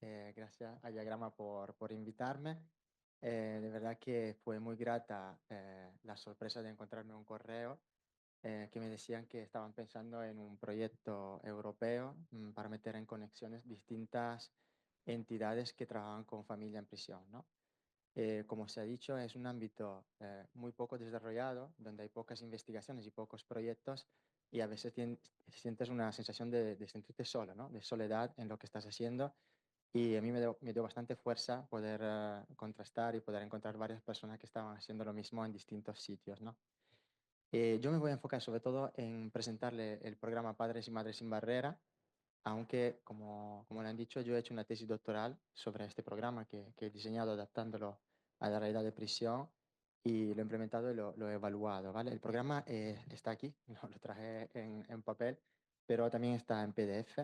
Bueno, gracias a Diagrama por invitarme. De verdad que fue muy grata la sorpresa de encontrarme un correo que me decían que estaban pensando en un proyecto europeo para meter en conexiones distintas entidades que trabajan con familia en prisión, ¿no? Como se ha dicho, es un ámbito muy poco desarrollado, donde hay pocas investigaciones y pocos proyectos, y a veces sientes una sensación de sentirte solo, ¿no? De soledad en lo que estás haciendo. Y a mí me dio bastante fuerza poder contrastar y poder encontrar varias personas que estaban haciendo lo mismo en distintos sitios, ¿no? Yo me voy a enfocar sobre todo en presentarle el programa Padres y Madres sin Barrera, aunque, como le han dicho, yo he hecho una tesis doctoral sobre este programa que he diseñado adaptándolo a la realidad de prisión y lo he implementado y lo he evaluado, ¿vale? El programa está aquí, lo traje en papel, pero también está en PDF.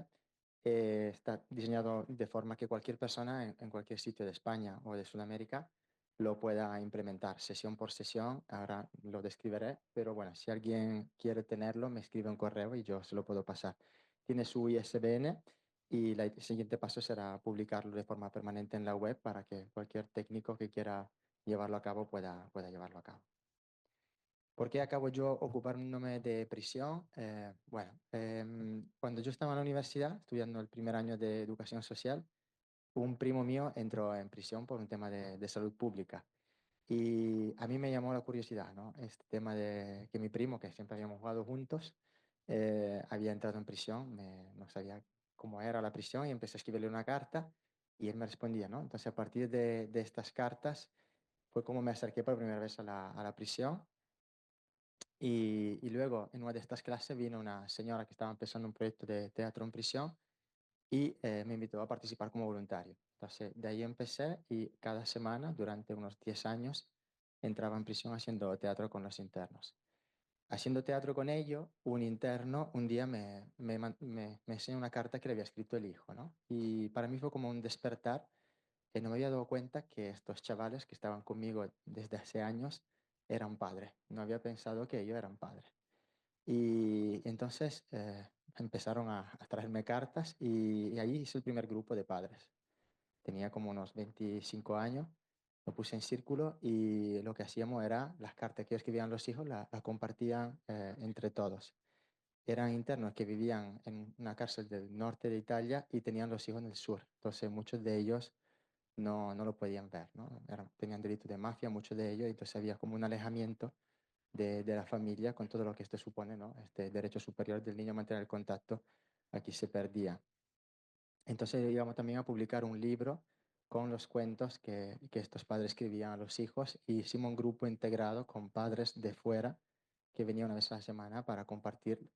Está diseñado de forma que cualquier persona en cualquier sitio de España o de Sudamérica lo pueda implementar sesión por sesión. Ahora lo describiré, pero bueno, si alguien quiere tenerlo, me escribe un correo y yo se lo puedo pasar. Tiene su ISBN y el siguiente paso será publicarlo de forma permanente en la web para que cualquier técnico que quiera llevarlo a cabo pueda llevarlo a cabo. ¿Por qué acabo yo ocupándome de prisión? Bueno, cuando yo estaba en la universidad, estudiando el primer año de educación social, un primo mío entró en prisión por un tema de salud pública. Y a mí me llamó la curiosidad, ¿no? Este tema de que mi primo, que siempre habíamos jugado juntos, había entrado en prisión, no sabía cómo era la prisión y empecé a escribirle una carta y él me respondía, ¿no? Entonces a partir de estas cartas fue como me acerqué por primera vez a la prisión y luego en una de estas clases vino una señora que estaba empezando un proyecto de teatro en prisión y me invitó a participar como voluntario. Entonces, de ahí empecé y cada semana, durante unos 10 años, entraba en prisión haciendo teatro con los internos. Haciendo teatro con ellos, un interno un día me enseñó una carta que le había escrito el hijo, ¿no? Y para mí fue como un despertar, que no me había dado cuenta que estos chavales que estaban conmigo desde hace años eran padres. No había pensado que ellos eran padres. Y entonces empezaron a traerme cartas y ahí hice el primer grupo de padres. Tenía como unos 25 años, lo puse en círculo y lo que hacíamos era las cartas que escribían los hijos las compartían entre todos. Eran internos que vivían en una cárcel del norte de Italia y tenían los hijos en el sur. Entonces muchos de ellos no lo podían ver, ¿no? Tenían delito de mafia, muchos de ellos, y entonces había como un alejamiento de la familia con todo lo que esto supone, ¿no? Este derecho superior del niño a mantener el contacto, aquí se perdía. Entonces íbamos también a publicar un libro con los cuentos que estos padres escribían a los hijos y hicimos un grupo integrado con padres de fuera que venían una vez a la semana para compartir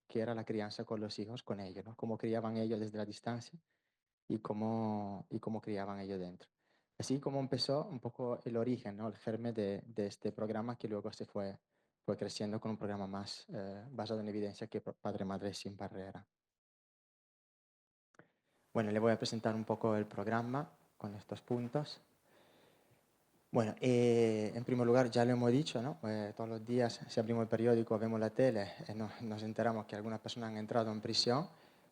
qué era la crianza con los hijos, con ellos, ¿no? Cómo criaban ellos desde la distancia y cómo criaban ellos dentro. Así como empezó un poco el origen, ¿no? El germen de este programa que luego fue creciendo con un programa más basado en evidencia que Padre Madre Sin Barrera. Bueno, le voy a presentar un poco el programa con estos puntos. Bueno, en primer lugar, ya lo hemos dicho, ¿no? Todos los días, si abrimos el periódico, vemos la tele, nos enteramos que algunas personas han entrado en prisión,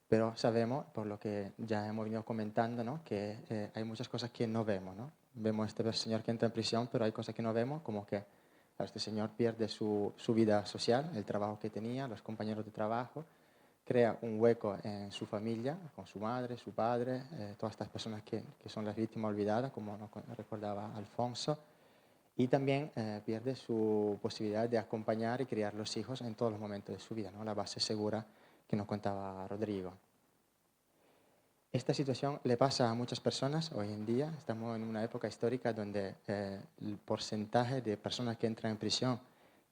pero sabemos, por lo que ya hemos venido comentando, ¿no? Que hay muchas cosas que no vemos, ¿no? Vemos a este señor que entra en prisión, pero hay cosas que no vemos, como que este señor pierde su vida social, el trabajo que tenía, los compañeros de trabajo, crea un hueco en su familia, con su madre, su padre, todas estas personas que son las víctimas olvidadas, como nos recordaba Alfonso, y también pierde su posibilidad de acompañar y criar los hijos en todos los momentos de su vida, ¿no? La base segura que nos contaba Rodrigo. Esta situación le pasa a muchas personas hoy en día. Estamos en una época histórica donde el porcentaje de personas que entran en prisión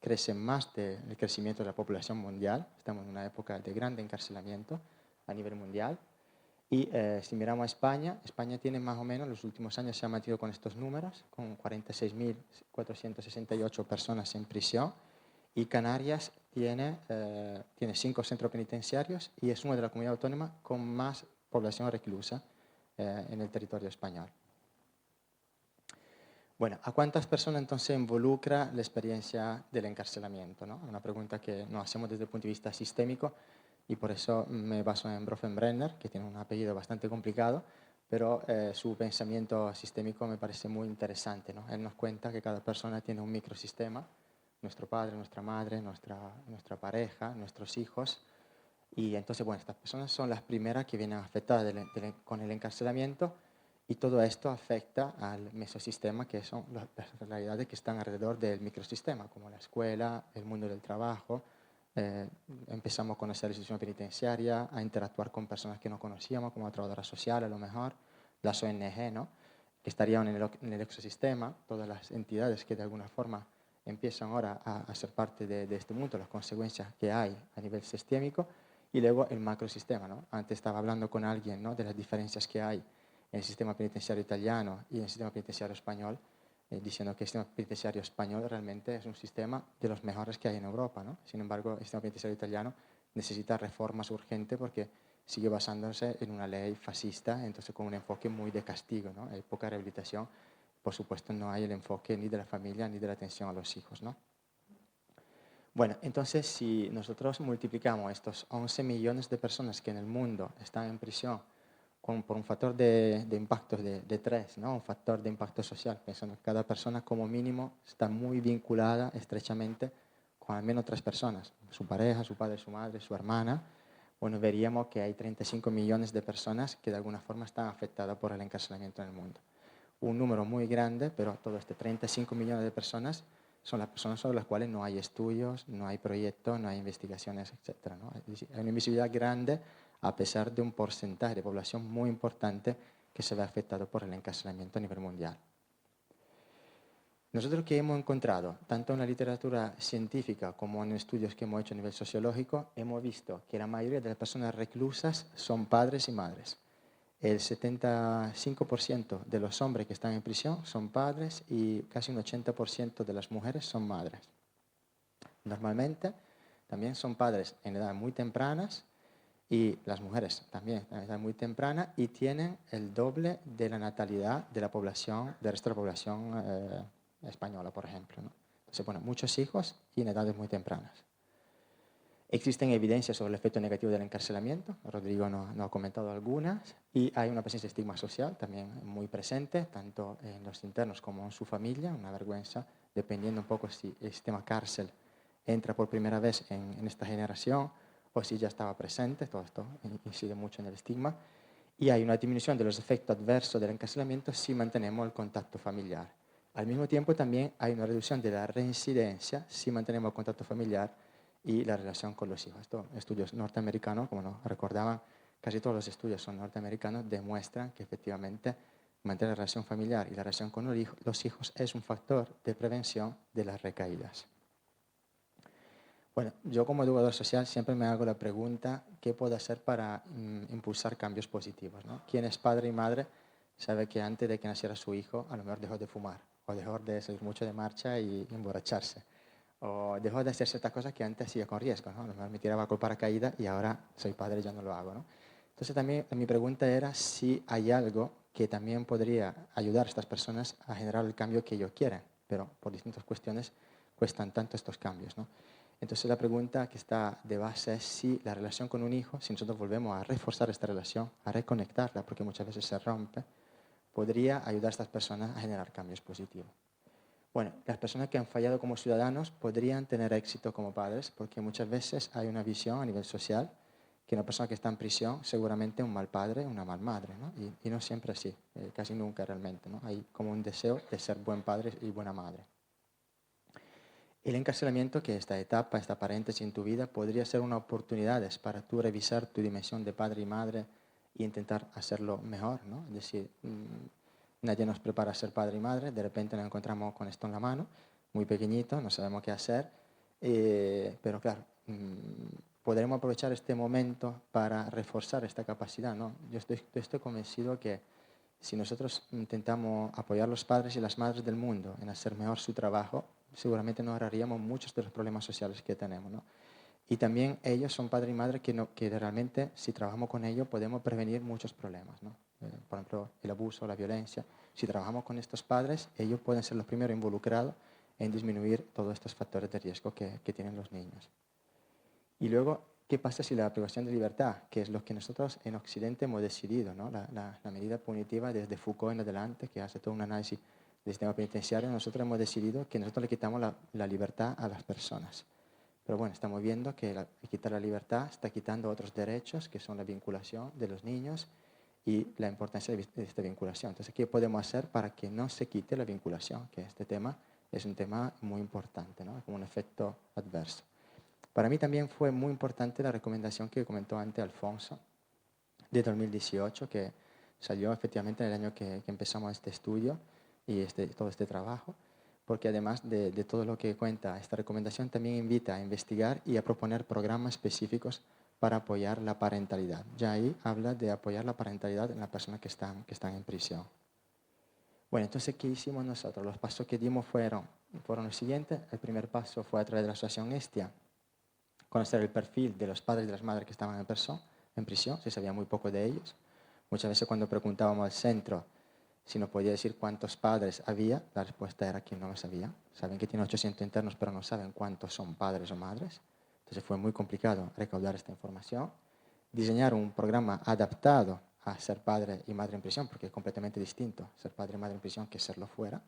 crece más del crecimiento de la población mundial. Estamos en una época de grande encarcelamiento a nivel mundial. Y si miramos a España, España tiene más o menos, en los últimos años se ha mantenido con estos números, con 46.468 personas en prisión. Y Canarias tiene 5 centros penitenciarios y es una de las comunidades autónomas con más población reclusa en el territorio español. Bueno, ¿a cuántas personas entonces involucra la experiencia del encarcelamiento, ¿no? Una pregunta que nos hacemos desde el punto de vista sistémico y por eso me baso en Bronfenbrenner, que tiene un apellido bastante complicado, pero su pensamiento sistémico me parece muy interesante, ¿no? Él nos cuenta que cada persona tiene un microsistema, nuestro padre, nuestra madre, nuestra pareja, nuestros hijos, y entonces, bueno, estas personas son las primeras que vienen afectadas con el encarcelamiento y todo esto afecta al mesosistema, que son las realidades que están alrededor del microsistema, como la escuela, el mundo del trabajo. Empezamos a conocer la institución penitenciaria, a interactuar con personas que no conocíamos, como la trabajadora social, a lo mejor, las ONG, ¿no? Que estarían en el ecosistema, todas las entidades que de alguna forma empiezan ahora a ser parte de este mundo, las consecuencias que hay a nivel sistémico, y luego el macrosistema, ¿no? Antes estaba hablando con alguien, ¿no?, de las diferencias que hay en el sistema penitenciario italiano y en el sistema penitenciario español, diciendo que el sistema penitenciario español realmente es un sistema de los mejores que hay en Europa, ¿no? Sin embargo, el sistema penitenciario italiano necesita reformas urgentes porque sigue basándose en una ley fascista, entonces con un enfoque muy de castigo, ¿no? Hay poca rehabilitación. Por supuesto, no hay el enfoque ni de la familia ni de la atención a los hijos, ¿no? Bueno, entonces si nosotros multiplicamos estos 11 millones de personas que en el mundo están en prisión por un factor de impacto de 3, ¿no? Un factor de impacto social, pensando que cada persona como mínimo está muy vinculada estrechamente con al menos 3 personas, su pareja, su padre, su madre, su hermana. Bueno, veríamos que hay 35 millones de personas que de alguna forma están afectadas por el encarcelamiento en el mundo. Un número muy grande, pero todo este 35 millones de personas son las personas sobre las cuales no hay estudios, no hay proyectos, no hay investigaciones, etc., ¿no? Hay una invisibilidad grande a pesar de un porcentaje de población muy importante que se ve afectado por el encarcelamiento a nivel mundial. Nosotros que hemos encontrado, tanto en la literatura científica como en estudios que hemos hecho a nivel sociológico, hemos visto que la mayoría de las personas reclusas son padres y madres. El 75% de los hombres que están en prisión son padres y casi un 80% de las mujeres son madres. Normalmente también son padres en edad muy tempranas y las mujeres también en edad muy temprana y tienen el doble de la natalidad de la población, del resto de la población española, por ejemplo, ¿no? Entonces, bueno, muchos hijos y en edades muy tempranas. Existen evidencias sobre el efecto negativo del encarcelamiento, Rodrigo nos ha comentado algunas, y hay una presencia de estigma social también muy presente, tanto en los internos como en su familia, una vergüenza, dependiendo un poco si el sistema cárcel entra por primera vez en esta generación o si ya estaba presente, todo esto incide mucho en el estigma, y hay una disminución de los efectos adversos del encarcelamiento si mantenemos el contacto familiar. Al mismo tiempo también hay una reducción de la reincidencia si mantenemos el contacto familiar y la relación con los hijos. Estos estudios norteamericanos, como nos recordaban, casi todos los estudios son norteamericanos, demuestran que efectivamente mantener la relación familiar y la relación con los hijos es un factor de prevención de las recaídas. Bueno, yo como educador social siempre me hago la pregunta, ¿qué puedo hacer para impulsar cambios positivos, ¿no? Quien es padre y madre sabe que antes de que naciera su hijo, a lo mejor dejó de fumar, o dejó de salir mucho de marcha y emborracharse, o dejó de hacer ciertas cosas que antes hacía con riesgo, ¿no? A lo mejor me tiraba con paracaídas y ahora soy padre y ya no lo hago, ¿no? Entonces también mi pregunta era si hay algo que también podría ayudar a estas personas a generar el cambio que ellos quieren, pero por distintas cuestiones cuestan tanto estos cambios, ¿no? Entonces la pregunta que está de base es si la relación con un hijo, si nosotros volvemos a reforzar esta relación, a reconectarla, porque muchas veces se rompe, podría ayudar a estas personas a generar cambios positivos. Bueno, las personas que han fallado como ciudadanos podrían tener éxito como padres, porque muchas veces hay una visión a nivel social que una persona que está en prisión seguramente es un mal padre, una mal madre, ¿no? Y no siempre así, casi nunca realmente, ¿no? Hay como un deseo de ser buen padre y buena madre. El encarcelamiento, que esta etapa, esta paréntesis en tu vida, podría ser una oportunidad para tú revisar tu dimensión de padre y madre e intentar hacerlo mejor, ¿no? Es decir, nadie nos prepara a ser padre y madre, de repente nos encontramos con esto en la mano, muy pequeñito, no sabemos qué hacer, pero claro, podremos aprovechar este momento para reforzar esta capacidad, ¿no? Yo estoy convencido que si nosotros intentamos apoyar a los padres y las madres del mundo en hacer mejor su trabajo, seguramente nos ahorraríamos muchos de los problemas sociales que tenemos, ¿no? Y también ellos son padres y madres que realmente, si trabajamos con ellos, podemos prevenir muchos problemas, ¿no? Por ejemplo, el abuso, la violencia. Si trabajamos con estos padres, ellos pueden ser los primeros involucrados en disminuir todos estos factores de riesgo que tienen los niños. Y luego, ¿qué pasa si la privación de libertad, que es lo que nosotros en Occidente hemos decidido, ¿no? La medida punitiva desde Foucault en adelante, que hace todo un análisis del sistema penitenciario, nosotros hemos decidido que nosotros le quitamos la libertad a las personas. Pero bueno, estamos viendo que quitar la libertad está quitando otros derechos, que son la vinculación de los niños y la importancia de esta vinculación. Entonces, ¿qué podemos hacer para que no se quite la vinculación? Que este tema es un tema muy importante, ¿no? Como un efecto adverso. Para mí también fue muy importante la recomendación que comentó antes Alfonso, de 2018, que salió efectivamente en el año que empezamos este estudio y todo este trabajo, porque además de todo lo que cuenta esta recomendación, también invita a investigar y a proponer programas específicos para apoyar la parentalidad. Ya ahí habla de apoyar la parentalidad en las personas que están en prisión. Bueno, entonces, ¿qué hicimos nosotros? Los pasos que dimos fueron los siguientes. El primer paso fue a través de la asociación Estia, conocer el perfil de los padres y de las madres que estaban en prisión, se sabía muy poco de ellos. Muchas veces cuando preguntábamos al centro si nos podía decir cuántos padres había, la respuesta era que no lo sabía. Saben que tiene 800 internos, pero no saben cuántos son padres o madres. Entonces fue muy complicado recaudar esta información. Diseñar un programa adaptado a ser padre y madre en prisión, porque es completamente distinto ser padre y madre en prisión que serlo fuera.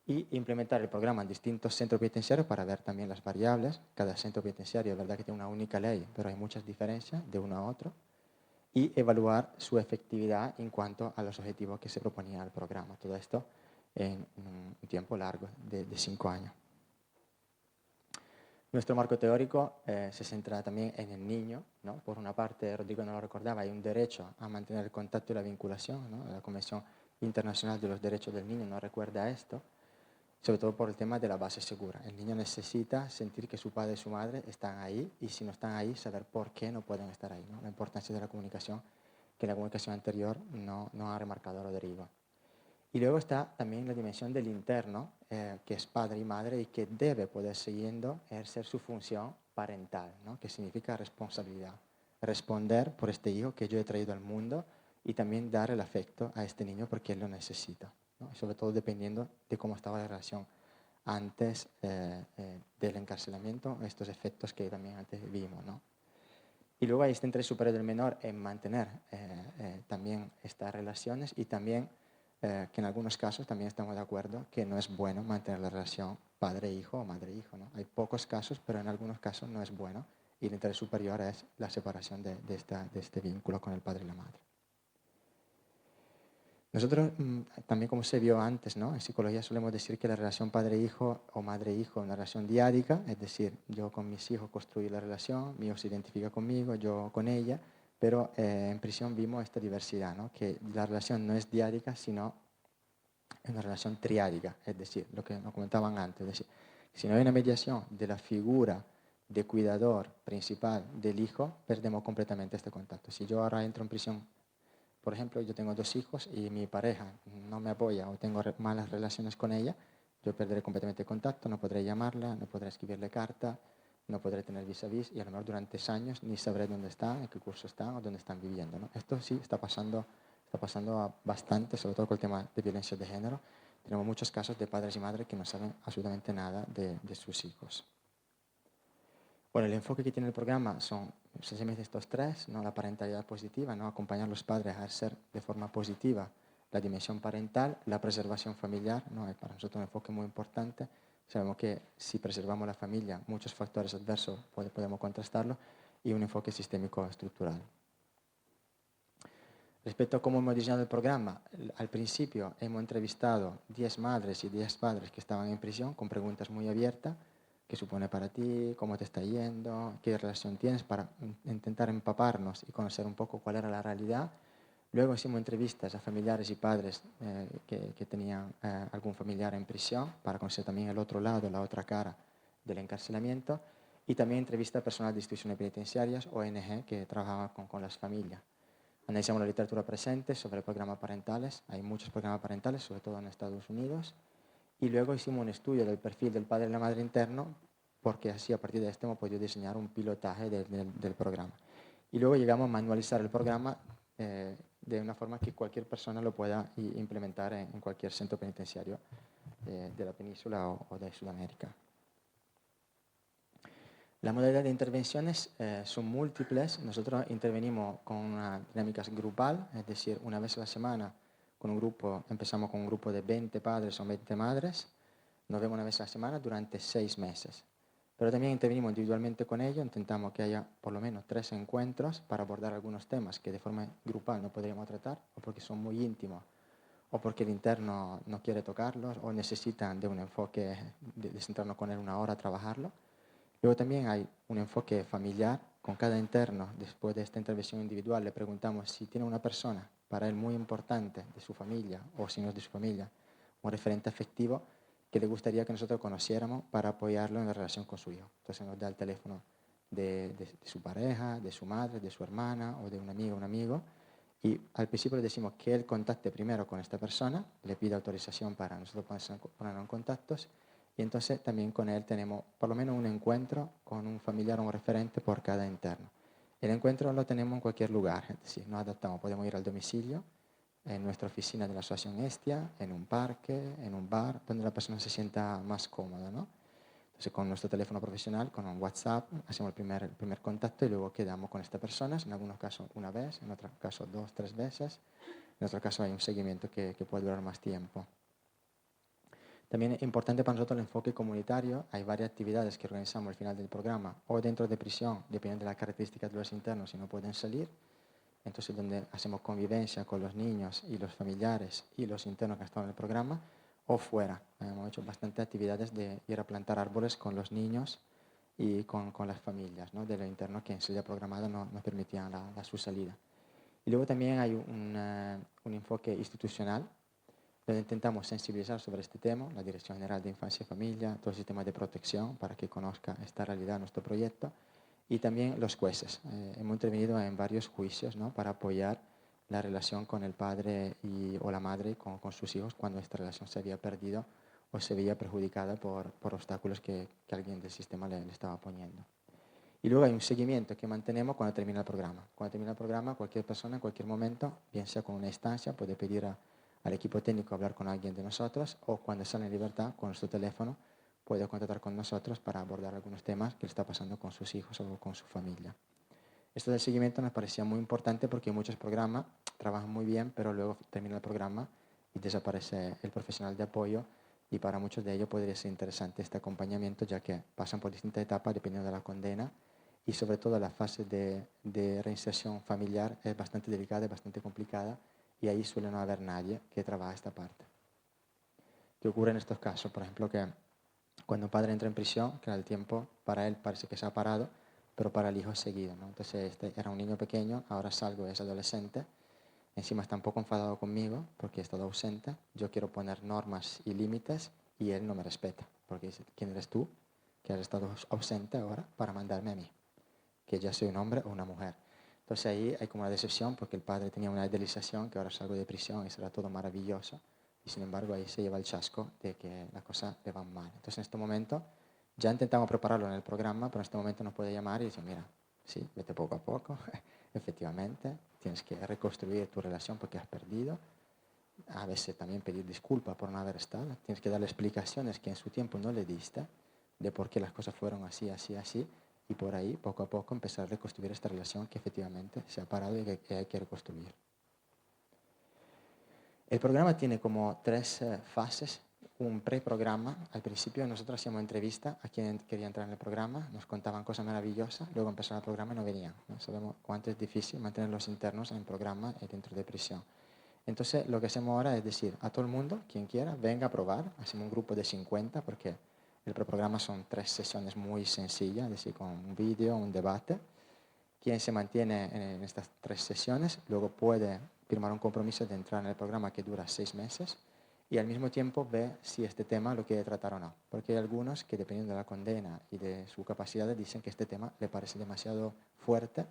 Y implementar el programa en distintos centros penitenciarios para ver también las variables. Cada centro penitenciario es verdad que tiene una única ley, pero hay muchas diferencias de uno a otro. Y evaluar su efectividad en cuanto a los objetivos que se proponía el programa. Todo esto en un tiempo largo, de 5 años. Nuestro marco teórico se centra también en el niño, ¿no? Por una parte, Rodrigo no lo recordaba, hay un derecho a mantener el contacto y la vinculación, ¿no? La Convención Internacional de los Derechos del Niño nos recuerda esto, sobre todo por el tema de la base segura. El niño necesita sentir que su padre y su madre están ahí y si no están ahí, saber por qué no pueden estar ahí, ¿no? La importancia de la comunicación, que en la comunicación anterior no ha remarcado Rodrigo. Y luego está también la dimensión del interno, que es padre y madre y que debe poder siguiendo ejercer su función parental, ¿no? Que significa responsabilidad. Responder por este hijo que yo he traído al mundo y también dar el afecto a este niño porque él lo necesita, ¿no? Y sobre todo dependiendo de cómo estaba la relación antes del encarcelamiento, estos efectos que también antes vimos, ¿no? Y luego hay este interés superior del menor en mantener también estas relaciones y también que en algunos casos también estamos de acuerdo que no es bueno mantener la relación padre-hijo o madre-hijo, ¿no? Hay pocos casos, pero en algunos casos no es bueno y el interés superior es la separación de este vínculo con el padre y la madre. Nosotros también, como se vio antes, ¿no? En psicología solemos decir que la relación padre-hijo o madre-hijo es una relación diádica, es decir, yo con mis hijos construí la relación, mi hijo se identifica conmigo, yo con ella, pero en prisión vimos esta diversidad, ¿no? Que la relación no es diádica, sino es una relación triádica, es decir, lo que nos comentaban antes, es decir, si no hay una mediación de la figura de cuidador principal del hijo, perdemos completamente este contacto. Si yo ahora entro en prisión, por ejemplo, yo tengo 2 hijos y mi pareja no me apoya o tengo malas relaciones con ella, yo perderé completamente el contacto, no podré llamarla, no podré escribirle carta, no podré tener vis a vis y a lo mejor durante años ni sabré dónde están, en qué curso están o dónde están viviendo, ¿no? Esto sí está pasando bastante, sobre todo con el tema de violencia de género. Tenemos muchos casos de padres y madres que no saben absolutamente nada de sus hijos. Bueno, el enfoque que tiene el programa son sencillamente estos 3, ¿no? La parentalidad positiva, ¿no? Acompañar a los padres a ejercer de forma positiva la dimensión parental, la preservación familiar, ¿no? Es para nosotros un enfoque muy importante. Sabemos que si preservamos la familia, muchos factores adversos podemos contrastarlos y un enfoque sistémico estructural. Respecto a cómo hemos diseñado el programa, al principio hemos entrevistado 10 madres y 10 padres que estaban en prisión con preguntas muy abiertas. ¿Qué supone para ti? ¿Cómo te está yendo? ¿Qué relación tienes? Para intentar empaparnos y conocer un poco cuál era la realidad. Luego hicimos entrevistas a familiares y padres que tenían algún familiar en prisión para conocer también el otro lado, la otra cara del encarcelamiento. Y también entrevistas a personal de instituciones penitenciarias, ONG, que trabajaban con las familias. Analizamos la literatura presente sobre programas parentales. Hay muchos programas parentales, sobre todo en Estados Unidos. Y luego hicimos un estudio del perfil del padre y la madre interno, porque así a partir de este hemos podido diseñar un pilotaje del programa. Y luego llegamos a manualizar el programa de una forma que cualquier persona lo pueda implementar en cualquier centro penitenciario de la península o de Sudamérica. Las modalidades de intervenciones son múltiples. Nosotros intervenimos con una dinámica grupal, es decir, una vez a la semana con un grupo, empezamos con un grupo de 20 padres o 20 madres, nos vemos una vez a la semana durante 6 meses. Pero también intervenimos individualmente con ellos, intentamos que haya por lo menos 3 encuentros para abordar algunos temas que de forma grupal no podríamos tratar, o porque son muy íntimos, o porque el interno no quiere tocarlos, o necesitan de un enfoque de sentarnos con él una hora a trabajarlo. Luego también hay un enfoque familiar. Con cada interno, después de esta intervención individual, le preguntamos si tiene una persona para él muy importante de su familia, o si no es de su familia, un referente afectivo que le gustaría que nosotros conociéramos para apoyarlo en la relación con su hijo. Entonces nos da el teléfono de su pareja, de su madre, de su hermana o de un amigo. Y al principio le decimos que él contacte primero con esta persona, le pide autorización para nosotros ponernos en contactos. Y entonces también con él tenemos por lo menos un encuentro con un familiar o un referente por cada interno. El encuentro lo tenemos en cualquier lugar, es decir, nos adaptamos, podemos ir al domicilio, en nuestra oficina de la Asociación Estia, en un parque, en un bar, donde la persona se sienta más cómoda, ¿no? Entonces con nuestro teléfono profesional, con un WhatsApp, hacemos el primer contacto y luego quedamos con estas personas, en algunos casos una vez, en otros casos 2, 3 veces, en otro caso hay un seguimiento que puede durar más tiempo. También es importante para nosotros el enfoque comunitario. Hay varias actividades que organizamos al final del programa o dentro de prisión, dependiendo de las características de los internos, si no pueden salir. Entonces, donde hacemos convivencia con los niños y los familiares y los internos que están en el programa, o fuera. Hemos hecho bastantes actividades de ir a plantar árboles con los niños y con las familias, ¿no?, de los internos que en su día programado no nos permitían su salida. Y luego también hay un enfoque institucional donde intentamos sensibilizar sobre este tema, la Dirección General de Infancia y Familia, todo el sistema de protección para que conozca esta realidad nuestro proyecto, y también los jueces. Hemos intervenido en varios juicios, ¿no?, para apoyar la relación con el padre o la madre con sus hijos cuando esta relación se había perdido o se veía perjudicada por obstáculos que alguien del sistema le estaba poniendo. Y luego hay un seguimiento que mantenemos cuando termina el programa. Cuando termina el programa, cualquier persona en cualquier momento, bien sea con una instancia, puede pedir al equipo técnico hablar con alguien de nosotros, o cuando sale en libertad con nuestro teléfono puede contactar con nosotros para abordar algunos temas que le está pasando con sus hijos o con su familia. Esto del seguimiento nos parecía muy importante porque muchos programas trabajan muy bien, pero luego termina el programa y desaparece el profesional de apoyo, y para muchos de ellos podría ser interesante este acompañamiento, ya que pasan por distintas etapas dependiendo de la condena, y sobre todo la fase de reinserción familiar es bastante delicada, es bastante complicada, y ahí suele no haber nadie que trabaje esta parte. ¿Qué ocurre en estos casos? Por ejemplo, que cuando un padre entra en prisión, que el tiempo para él parece que se ha parado, pero para el hijo es seguido, ¿no? Entonces este era un niño pequeño, ahora salgo, es adolescente, encima está un poco enfadado conmigo porque he estado ausente, yo quiero poner normas y límites y él no me respeta, porque dice, ¿quién eres tú que has estado ausente ahora para mandarme a mí? Que ya soy un hombre o una mujer. Entonces ahí hay como una decepción porque el padre tenía una idealización que ahora salgo de prisión y será todo maravilloso, y sin embargo ahí se lleva el chasco de que las cosas le van mal. Entonces en este momento ya intentamos prepararlo en el programa, pero en este momento nos puede llamar y decir, mira, sí, vete poco a poco, efectivamente, tienes que reconstruir tu relación porque has perdido, a veces también pedir disculpas por no haber estado, tienes que darle explicaciones que en su tiempo no le diste, de por qué las cosas fueron así, así, así, y por ahí, poco a poco, empezar a reconstruir esta relación que efectivamente se ha parado y que hay que reconstruir. El programa tiene como 3 fases. Un preprograma. Al principio nosotros hacíamos entrevista a quien quería entrar en el programa, nos contaban cosas maravillosas, luego empezaba el programa y no venían, ¿no? Sabemos cuánto es difícil mantener los internos en el programa y dentro de prisión. Entonces lo que hacemos ahora es decir a todo el mundo, quien quiera, venga a probar. Hacemos un grupo de 50 porque el preprograma son 3 sesiones muy sencillas, es decir, con un vídeo, un debate. Quien se mantiene en estas 3 sesiones luego puede firmar un compromiso de entrar en el programa que dura 6 meses, y al mismo tiempo ve si este tema lo quiere tratar o no. Porque hay algunos que, dependiendo de la condena y de su capacidad, dicen que este tema le parece demasiado fuerte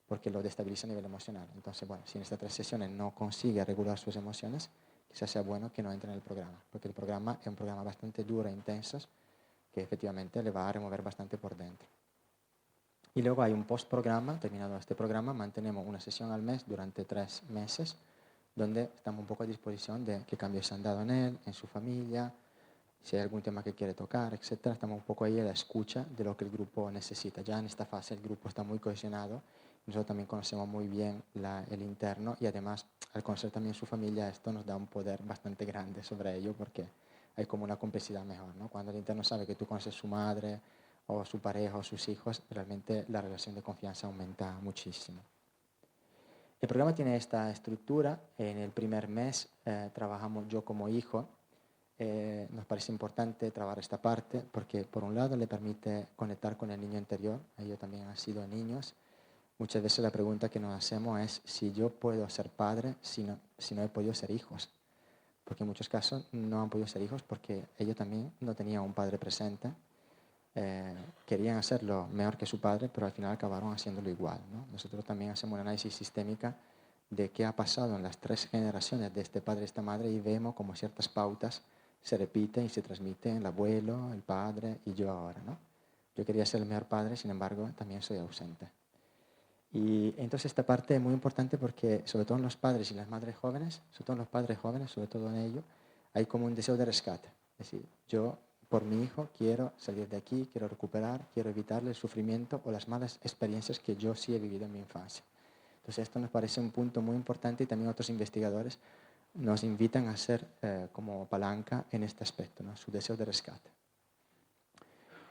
porque lo destabiliza a nivel emocional. Entonces, bueno, si en estas 3 sesiones no consigue regular sus emociones, quizás sea bueno que no entre en el programa, porque el programa es un programa bastante duro e intenso que efectivamente le va a remover bastante por dentro. Y luego hay un postprograma. Terminado este programa, mantenemos una sesión al mes durante 3 meses, donde estamos un poco a disposición de qué cambios se han dado en él, en su familia, si hay algún tema que quiere tocar, etcétera. Estamos un poco ahí a la escucha de lo que el grupo necesita. Ya en esta fase el grupo está muy cohesionado, nosotros también conocemos muy bien el interno y además al conocer también su familia esto nos da un poder bastante grande sobre ello porque hay como una complicidad mejor, ¿no? Cuando el interno sabe que tú conoces su madre o su pareja o sus hijos, realmente la relación de confianza aumenta muchísimo. El programa tiene esta estructura. En el primer mes trabajamos yo como hijo. Nos parece importante trabajar esta parte porque por un lado le permite conectar con el niño interior. Ellos también han sido niños. Muchas veces la pregunta que nos hacemos es si yo puedo ser padre si no he podido ser hijos. Porque en muchos casos no han podido ser hijos porque ellos también no tenían un padre presente. Querían hacerlo mejor que su padre, pero al final acabaron haciéndolo igual, ¿no? Nosotros también hacemos un análisis sistémica de qué ha pasado en las 3 generaciones de este padre y esta madre y vemos como ciertas pautas se repiten y se transmiten el abuelo, el padre y yo ahora, ¿no? Yo quería ser el mejor padre, sin embargo, también soy ausente. Y entonces esta parte es muy importante porque sobre todo en los padres y las madres jóvenes, sobre todo en los padres jóvenes, sobre todo en ellos, hay como un deseo de rescate. Es decir, yo por mi hijo quiero salir de aquí, quiero recuperar, quiero evitarle el sufrimiento o las malas experiencias que yo sí he vivido en mi infancia. Entonces esto nos parece un punto muy importante y también otros investigadores nos invitan a ser como palanca en este aspecto, ¿no? Su deseo de rescate.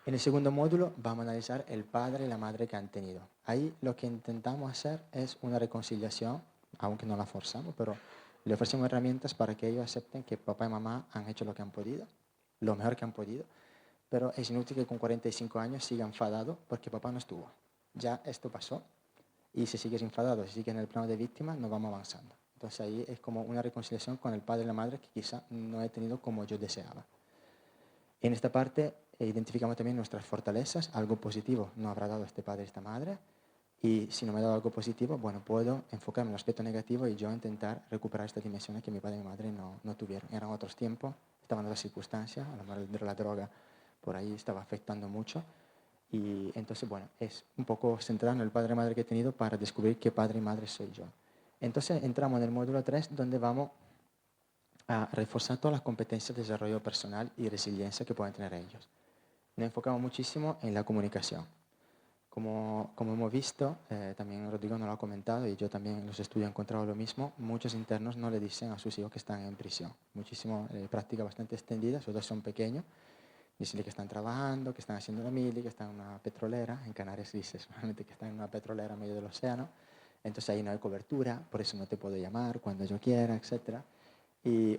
En el segundo módulo vamos a analizar el padre y la madre que han tenido. Ahí lo que intentamos hacer es una reconciliación, aunque no la forzamos, pero le ofrecemos herramientas para que ellos acepten que papá y mamá han hecho lo que han podido, lo mejor que han podido, pero es inútil que con 45 años sigan enfadados porque papá no estuvo. Ya esto pasó y si sigues enfadado, si sigues en el plano de víctima, no vamos avanzando. Entonces ahí es como una reconciliación con el padre y la madre que quizá no he tenido como yo deseaba. En esta parte identificamos también nuestras fortalezas, algo positivo no habrá dado este padre y esta madre, y si no me ha dado algo positivo, bueno, puedo enfocarme en el aspecto negativo y yo intentar recuperar estas dimensiones que mi padre y mi madre no tuvieron. Eran otros tiempos, estaban otras circunstancias, a lo mejor la droga por ahí estaba afectando mucho, y entonces, bueno, es un poco centrado en el padre y madre que he tenido para descubrir qué padre y madre soy yo. Entonces entramos en el módulo 3 donde vamos a reforzar todas las competencias de desarrollo personal y resiliencia que pueden tener ellos. Nos enfocamos muchísimo en la comunicación. Como hemos visto, también Rodrigo nos lo ha comentado y yo también en los estudios he encontrado lo mismo, muchos internos no le dicen a sus hijos que están en prisión. Muchísimo, práctica bastante extendida, sobre todo si son pequeños, dicen que están trabajando, que están haciendo la mili, que están en una petrolera, en Canarias dice solamente que están en una petrolera en medio del océano, entonces ahí no hay cobertura, por eso no te puedo llamar cuando yo quiera, etcétera.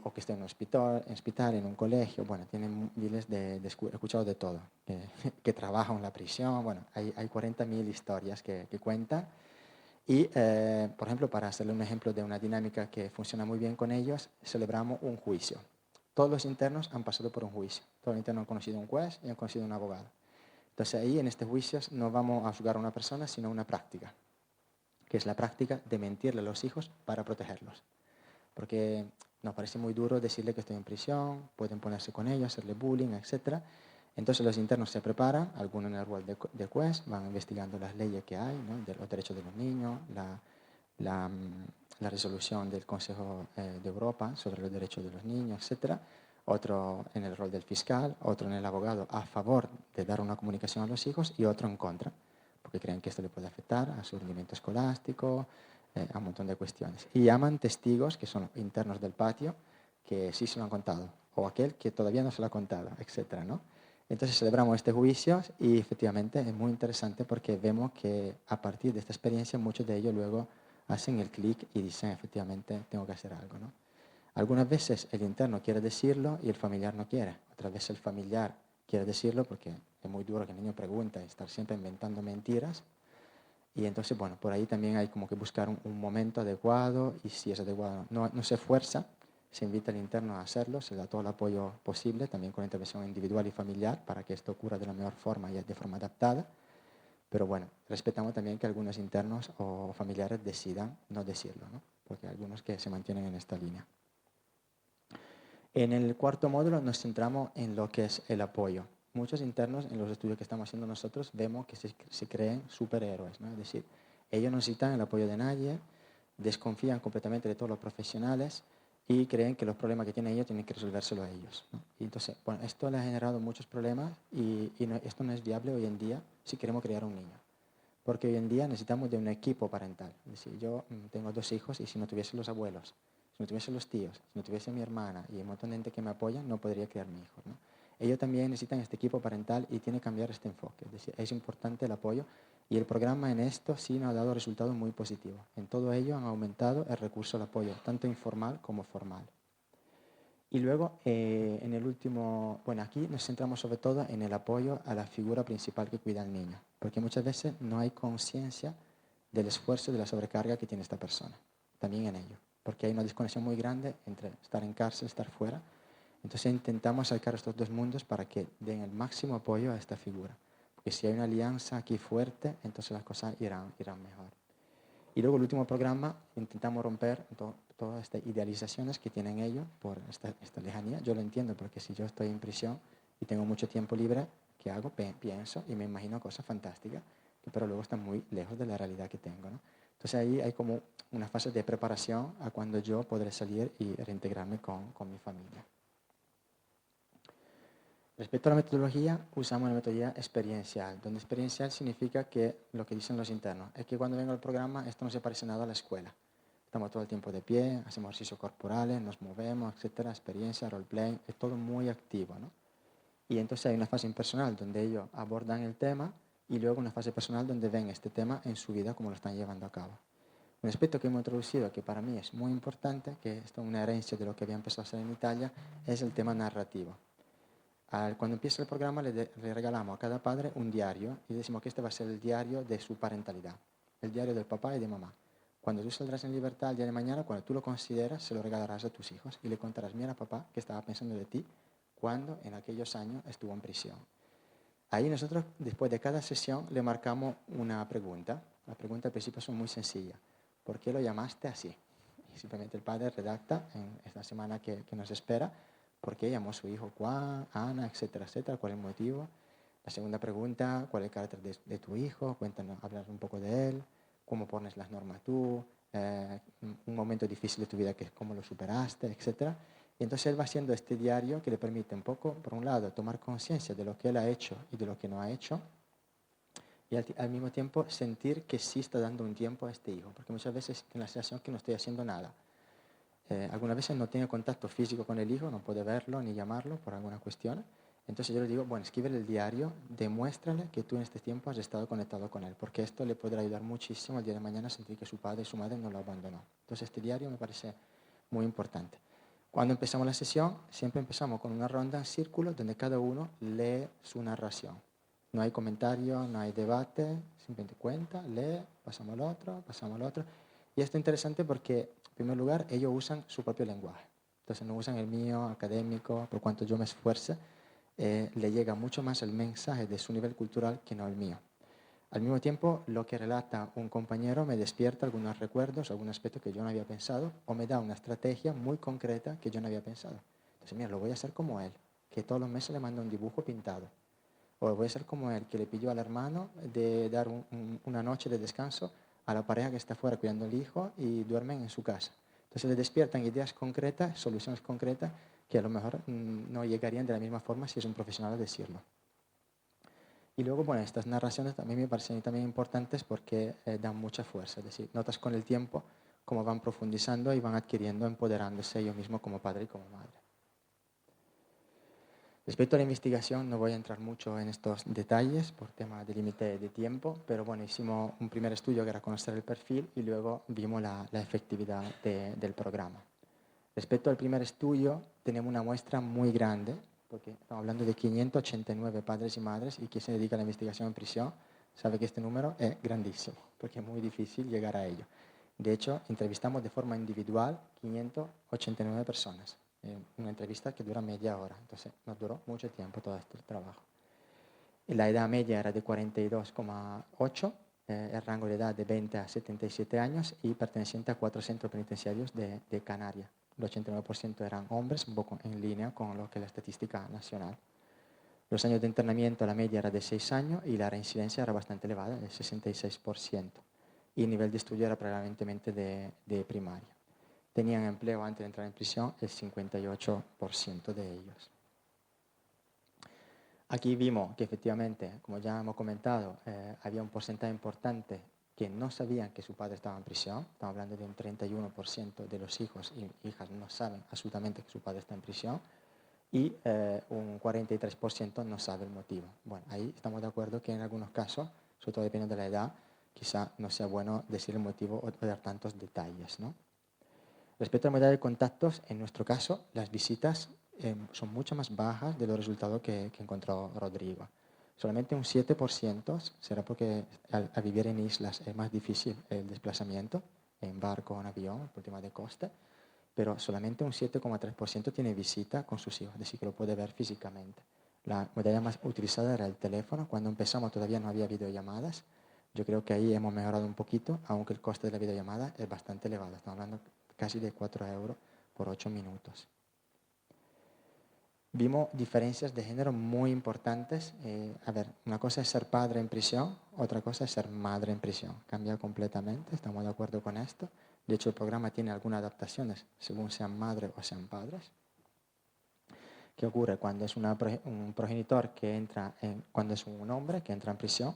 O que esté en un hospital, en un colegio, bueno, tienen miles he escuchado de todo, que trabaja en la prisión, bueno, hay 40.000 historias que cuentan. Y, por ejemplo, para hacerle un ejemplo de una dinámica que funciona muy bien con ellos, celebramos un juicio. Todos los internos han pasado por un juicio, todos los internos han conocido un juez y han conocido un abogado. Entonces ahí, en este juicio, no vamos a juzgar a una persona, sino una práctica, que es la práctica de mentirle a los hijos para protegerlos. Porque nos parece muy duro decirle que estoy en prisión, pueden ponerse con ellos, hacerle bullying, etc. Entonces los internos se preparan, algunos en el rol de juez, van investigando las leyes que hay, ¿no? De los derechos de los niños, la resolución del Consejo de Europa sobre los derechos de los niños, etc. Otro en el rol del fiscal, otro en el abogado a favor de dar una comunicación a los hijos y otro en contra, porque creen que esto le puede afectar a su rendimiento escolástico, a un montón de cuestiones. Y llaman testigos, que son internos del patio, que sí se lo han contado, o aquel que todavía no se lo ha contado, etcétera, ¿no? Entonces celebramos este juicio y efectivamente es muy interesante porque vemos que a partir de esta experiencia muchos de ellos luego hacen el clic y dicen efectivamente tengo que hacer algo, ¿no? Algunas veces el interno quiere decirlo y el familiar no quiere. Otras veces el familiar quiere decirlo porque es muy duro que el niño pregunte y estar siempre inventando mentiras. Y entonces, bueno, por ahí también hay como que buscar un momento adecuado y si es adecuado no se fuerza, se invita al interno a hacerlo, se le da todo el apoyo posible, también con intervención individual y familiar para que esto ocurra de la mejor forma y de forma adaptada. Pero bueno, respetamos también que algunos internos o familiares decidan no decirlo, ¿no? Porque hay algunos que se mantienen en esta línea. En el cuarto módulo nos centramos en lo que es el apoyo. Muchos internos en los estudios que estamos haciendo nosotros vemos que se creen superhéroes, ¿no? Es decir, ellos no necesitan el apoyo de nadie, desconfían completamente de todos los profesionales, y creen que los problemas que tienen ellos tienen que resolvérselo a ellos, ¿no? Y entonces, bueno, esto le ha generado muchos problemas y esto no es viable hoy en día si queremos criar un niño. Porque hoy en día necesitamos de un equipo parental. Es decir, yo tengo 2 hijos y si no tuviese los abuelos, si no tuviese los tíos, si no tuviese mi hermana y un montón de gente que me apoya, no podría criar mi hijo, ¿no? Ellos también necesitan este equipo parental y tiene que cambiar este enfoque. Es decir, es importante el apoyo y el programa en esto sí nos ha dado resultados muy positivos. En todo ello han aumentado el recurso al apoyo, tanto informal como formal. Y luego, en el último, bueno, aquí nos centramos sobre todo en el apoyo a la figura principal que cuida al niño, porque muchas veces no hay conciencia del esfuerzo y de la sobrecarga que tiene esta persona, también en ello, porque hay una desconexión muy grande entre estar en cárcel, estar fuera. Entonces intentamos acercar estos 2 mundos para que den el máximo apoyo a esta figura, porque si hay una alianza aquí fuerte, entonces las cosas irán mejor. Y luego el último programa intentamos romper todas estas idealizaciones que tienen ellos por esta lejanía. Yo lo entiendo porque si yo estoy en prisión y tengo mucho tiempo libre, ¿qué hago? Pienso y me imagino cosas fantásticas, pero luego están muy lejos de la realidad que tengo, ¿no? Entonces ahí hay como una fase de preparación a cuando yo podré salir y reintegrarme con mi familia. Respecto a la metodología, usamos una metodología experiencial, donde experiencial significa que lo que dicen los internos es que cuando vengo al programa esto no se parece nada a la escuela. Estamos todo el tiempo de pie, hacemos ejercicios corporales, nos movemos, etcétera, experiencia, roleplay, es todo muy activo, ¿no? Y entonces hay una fase impersonal donde ellos abordan el tema y luego una fase personal donde ven este tema en su vida como lo están llevando a cabo. Un aspecto que hemos introducido que para mí es muy importante, que esto es una herencia de lo que había empezado a hacer en Italia, es el tema narrativo. Cuando empieza el programa le regalamos a cada padre un diario y decimos que este va a ser el diario de su parentalidad, el diario del papá y de mamá. Cuando tú saldrás en libertad el día de mañana, cuando tú lo consideras, se lo regalarás a tus hijos y le contarás, mira papá, que estaba pensando de ti cuando en aquellos años estuvo en prisión. Ahí nosotros, después de cada sesión, le marcamos una pregunta. Las preguntas al principio son muy sencillas. ¿Por qué lo llamaste así? Y simplemente el padre redacta en esta semana que nos espera por qué llamó a su hijo Juan, Ana, etcétera, etcétera, cuál es el motivo. La segunda pregunta, ¿cuál es el carácter de tu hijo? Cuéntanos, hablar un poco de él, cómo pones las normas tú, un momento difícil de tu vida que es cómo lo superaste, etcétera. Y entonces él va haciendo este diario que le permite un poco, por un lado, tomar conciencia de lo que él ha hecho y de lo que no ha hecho, y al mismo tiempo sentir que sí está dando un tiempo a este hijo, porque muchas veces tiene la sensación que no estoy haciendo nada. Algunas veces no tiene contacto físico con el hijo, no puede verlo ni llamarlo por alguna cuestión. Entonces yo le digo, bueno, escríbele el diario, demuéstrale que tú en este tiempo has estado conectado con él, porque esto le podrá ayudar muchísimo el día de mañana a sentir que su padre y su madre no lo abandonó. Entonces este diario me parece muy importante. Cuando empezamos la sesión, siempre empezamos con una ronda en círculo donde cada uno lee su narración. No hay comentario, no hay debate, simplemente cuenta, lee, pasamos al otro, pasamos al otro. Y esto es interesante porque, en primer lugar, ellos usan su propio lenguaje. Entonces no usan el mío académico, por cuanto yo me esfuerce, le llega mucho más el mensaje de su nivel cultural que no el mío. Al mismo tiempo, lo que relata un compañero me despierta algunos recuerdos, algún aspecto que yo no había pensado, o me da una estrategia muy concreta que yo no había pensado. Entonces, mira, lo voy a hacer como él, que todos los meses le manda un dibujo pintado. O voy a ser como él, que le pidió al hermano de dar una noche de descanso a la pareja que está fuera cuidando al hijo y duermen en su casa. Entonces le despiertan ideas concretas, soluciones concretas, que a lo mejor no llegarían de la misma forma si es un profesional a decirlo. Y luego, bueno, estas narraciones también me parecen también importantes porque dan mucha fuerza. Es decir, notas con el tiempo cómo van profundizando y van adquiriendo, empoderándose ellos mismos como padre y como madre. Respecto a la investigación, no voy a entrar mucho en estos detalles por tema de límite de tiempo, pero bueno, hicimos un primer estudio que era conocer el perfil y luego vimos la efectividad del programa. Respecto al primer estudio, tenemos una muestra muy grande, porque estamos hablando de 589 padres y madres, y quien se dedica a la investigación en prisión sabe que este número es grandísimo, porque es muy difícil llegar a ello. De hecho, entrevistamos de forma individual 589 personas. Una entrevista que dura media hora, entonces nos duró mucho tiempo todo este trabajo. La edad media era de 42,8, el rango de edad de 20 a 77 años y perteneciente a 4 centros penitenciarios de Canarias. El 89% eran hombres, un poco en línea con lo que es la estadística nacional. Los años de internamiento, la media era de 6 años y la reincidencia era bastante elevada, del 66%. Y el nivel de estudio era prevalentemente de primaria. tenían empleo antes de entrar en prisión, el 58% de ellos. Aquí vimos que efectivamente, como ya hemos comentado, había un porcentaje importante que no sabían que su padre estaba en prisión. Estamos hablando de un 31% de los hijos y hijas no saben absolutamente que su padre está en prisión. Y un 43% no sabe el motivo. Bueno, ahí estamos de acuerdo que en algunos casos, sobre todo dependiendo de la edad, quizá no sea bueno decir el motivo o dar tantos detalles, ¿no? Respecto a la modalidad de contactos, en nuestro caso, las visitas son mucho más bajas de los resultados que encontró Rodrigo. Solamente un 7%, será porque al vivir en islas es más difícil el desplazamiento, en barco o en avión, por tema de coste, pero solamente un 7,3% tiene visita con sus hijos, es decir, que lo puede ver físicamente. La modalidad más utilizada era el teléfono. Cuando empezamos todavía no había videollamadas. Yo creo que ahí hemos mejorado un poquito, aunque el coste de la videollamada es bastante elevado. Estamos hablando casi de 4 euros por 8 minutos. Vimos diferencias de género muy importantes. A ver, una cosa es ser padre en prisión, otra cosa es ser madre en prisión. Cambia completamente, estamos de acuerdo con esto. De hecho, el programa tiene algunas adaptaciones según sean madres o sean padres. ¿Qué ocurre cuando es un progenitor que entra, cuando es un hombre que entra en prisión?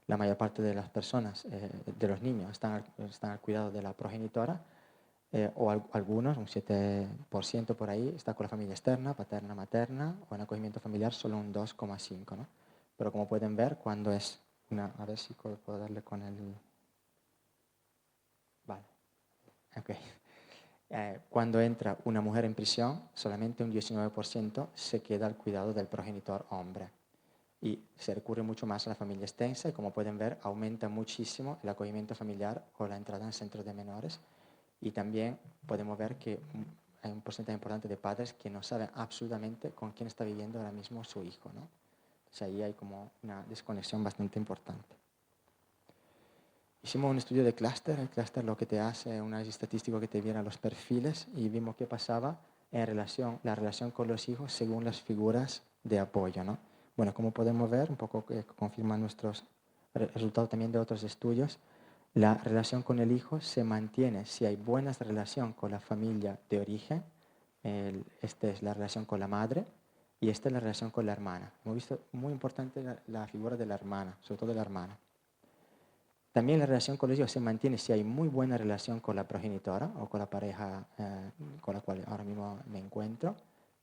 La mayor parte de las personas, de los niños, están al cuidado de la progenitora, o algunos, un 7% por ahí, está con la familia externa, paterna, materna, o en acogimiento familiar solo un 2,5%, ¿no? Pero como pueden ver, cuando es una... A ver si puedo darle con el... Vale, ok. Cuando entra una mujer en prisión, solamente un 19% se queda al cuidado del progenitor hombre. Y se recurre mucho más a la familia extensa y, como pueden ver, aumenta muchísimo el acogimiento familiar o la entrada en centros de menores. Y también podemos ver que hay un porcentaje importante de padres que no saben absolutamente con quién está viviendo ahora mismo su hijo, ¿no? Entonces ahí hay como una desconexión bastante importante. Hicimos un estudio de clúster. El clúster lo que te hace es un análisis estadístico que te viera los perfiles y vimos qué pasaba en la relación con los hijos según las figuras de apoyo, ¿no? Bueno, como podemos ver, un poco que confirman nuestros resultados también de otros estudios, la relación con el hijo se mantiene si hay buena relación con la familia de origen. Esta es la relación con la madre y esta es la relación con la hermana. Hemos visto muy importante la figura de la hermana, sobre todo de la hermana. También la relación con los hijos se mantiene si hay muy buena relación con la progenitora o con la pareja con la cual ahora mismo me encuentro.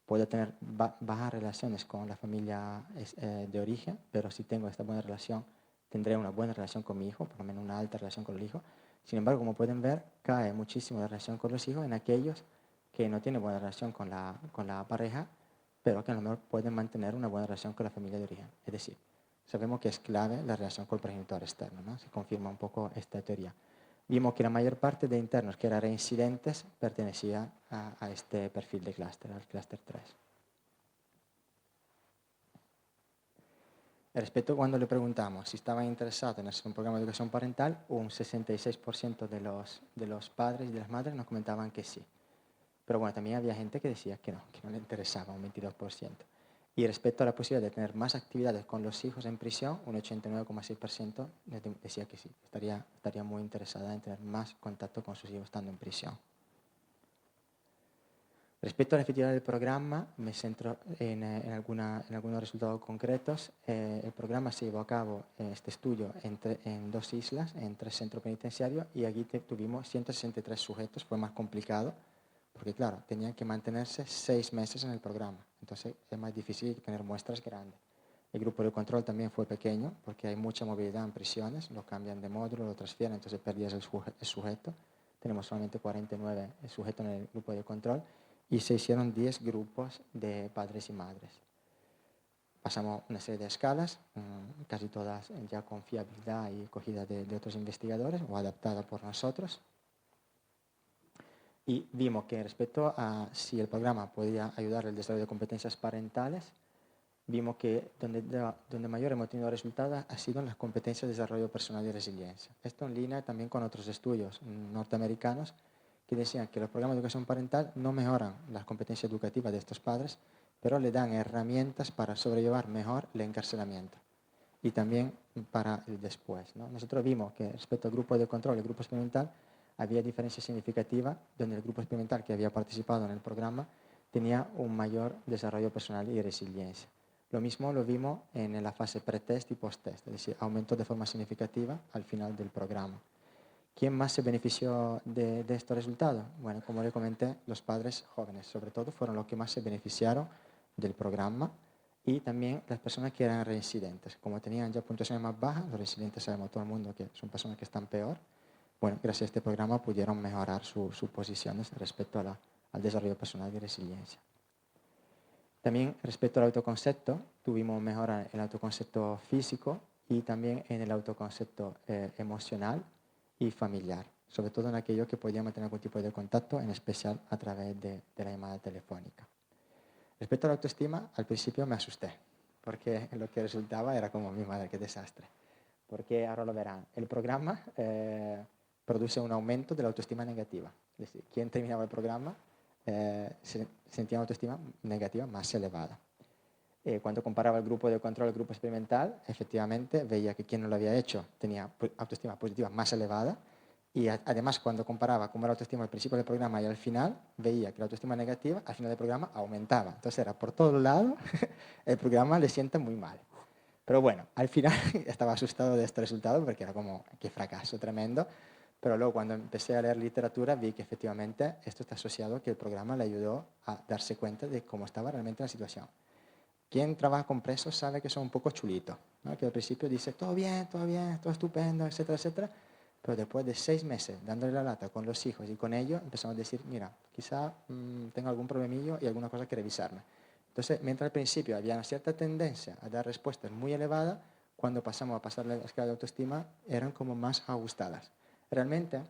Puedo tener bajas relaciones con la familia de origen, pero si tengo esta buena relación, tendré una buena relación con mi hijo, por lo menos una alta relación con el hijo. Sin embargo, como pueden ver, cae muchísimo la relación con los hijos en aquellos que no tienen buena relación con la pareja, pero que a lo mejor pueden mantener una buena relación con la familia de origen. Es decir, sabemos que es clave la relación con el progenitor externo, ¿no? Se confirma un poco esta teoría. Vimos que la mayor parte de internos que eran reincidentes pertenecía a este perfil de clúster, al clúster 3. Respecto a cuando le preguntamos si estaban interesados en hacer un programa de educación parental, un 66% de los padres y de las madres nos comentaban que sí. Pero bueno, también había gente que decía que no le interesaba, un 22%. Y respecto a la posibilidad de tener más actividades con los hijos en prisión, un 89,6% decía que sí, estaría muy interesada en tener más contacto con sus hijos estando en prisión. Respecto a la efectividad del programa, me centro en algunos resultados concretos. El programa se llevó a cabo, este estudio, en 2 islas, en 3 centros penitenciarios, y aquí tuvimos 163 sujetos. Fue más complicado, porque claro, tenían que mantenerse 6 meses en el programa. Entonces es más difícil tener muestras grandes. El grupo de control también fue pequeño, porque hay mucha movilidad en prisiones, lo cambian de módulo, lo transfieren, entonces perdías el sujeto. Tenemos solamente 49 sujetos en el grupo de control y se hicieron 10 grupos de padres y madres. Pasamos una serie de escalas, casi todas ya con fiabilidad y cogida de otros investigadores o adaptadas por nosotros. Y vimos que respecto a si el programa podía ayudar al desarrollo de competencias parentales, vimos que donde mayor hemos tenido resultados ha sido en las competencias de desarrollo personal y resiliencia. Esto en línea también con otros estudios norteamericanos que decían que los programas de educación parental no mejoran las competencias educativas de estos padres, pero le dan herramientas para sobrellevar mejor el encarcelamiento y también para el después, ¿no? Nosotros vimos que respecto al grupo de control, el grupo experimental, había diferencias significativas donde el grupo experimental que había participado en el programa tenía un mayor desarrollo personal y resiliencia. Lo mismo lo vimos en la fase pretest y post-test, es decir, aumentó de forma significativa al final del programa. ¿Quién más se benefició de estos resultados? Bueno, como le comenté, los padres jóvenes, sobre todo, fueron los que más se beneficiaron del programa y también las personas que eran reincidentes. Como tenían ya puntuaciones más bajas, los reincidentes sabemos todo el mundo que son personas que están peor. Bueno, gracias a este programa pudieron mejorar sus posiciones respecto al desarrollo personal y resiliencia. También respecto al autoconcepto, tuvimos mejora en el autoconcepto físico y también en el autoconcepto emocional y familiar, sobre todo en aquellos que podían mantener algún tipo de contacto, en especial a través de la llamada telefónica. Respecto a la autoestima, al principio me asusté, porque lo que resultaba era como, mi madre, qué desastre. Porque ahora lo verán, el programa produce un aumento de la autoestima negativa. Es decir, quien terminaba el programa sentía una autoestima negativa más elevada. Cuando comparaba el grupo de control y el grupo experimental, efectivamente veía que quien no lo había hecho tenía autoestima positiva más elevada y además cuando comparaba cómo era la autoestima al principio del programa y al final, veía que la autoestima negativa al final del programa aumentaba. Entonces era por todos lados, el programa le sienta muy mal. Pero bueno, al final estaba asustado de este resultado porque era como, qué fracaso tremendo. Pero luego cuando empecé a leer literatura vi que efectivamente esto está asociado, que el programa le ayudó a darse cuenta de cómo estaba realmente la situación. Quien trabaja con presos sabe que son un poco chulitos, ¿no? Que al principio dice todo bien, todo estupendo, etcétera, etcétera. Pero después de 6 meses dándole la lata con los hijos y con ellos, empezamos a decir, mira, quizá tengo algún problemillo y alguna cosa que revisarme. Entonces, mientras al principio había una cierta tendencia a dar respuestas muy elevadas, cuando pasamos a pasar la escala de autoestima, eran como más ajustadas. Realmente